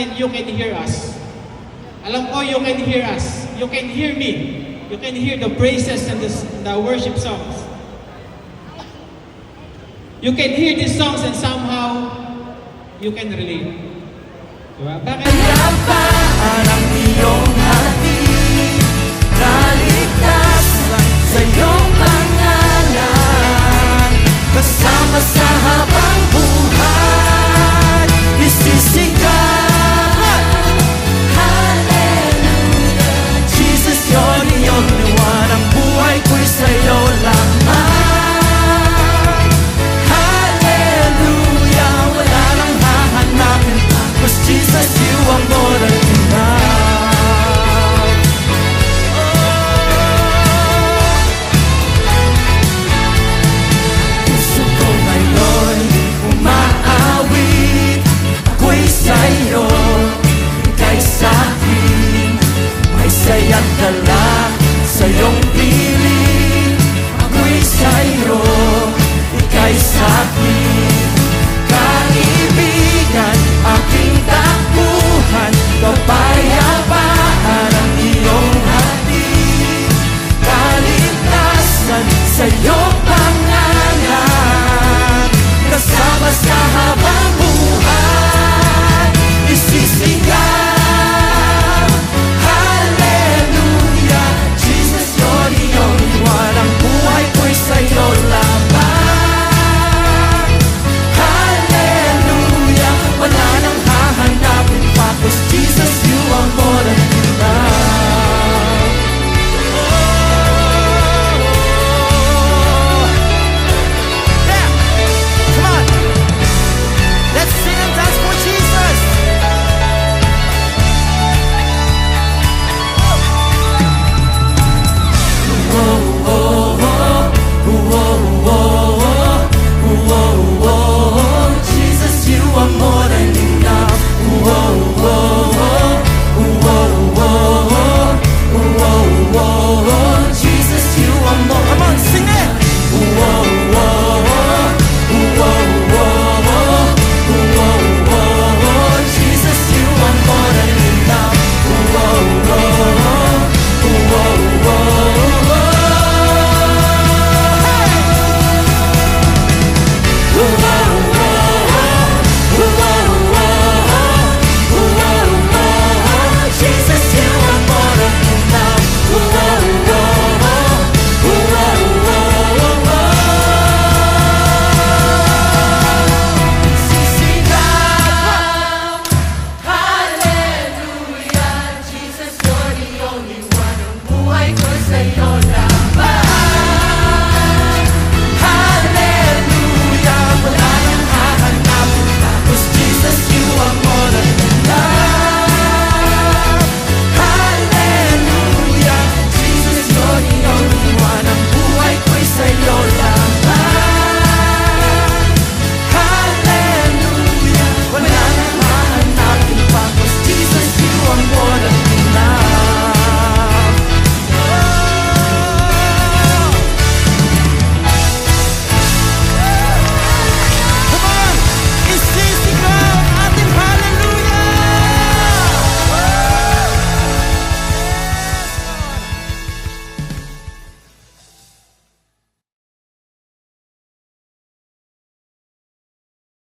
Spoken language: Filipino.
natin, you can hear us. Alam ko, you can hear us. You can hear me. You can hear the praises and the worship songs. You can hear these songs and somehow you can relate. Diba? Bakit? Kapaan ang iyong hati, naligtas sa iyong pangalan, kasama sa habang buhay.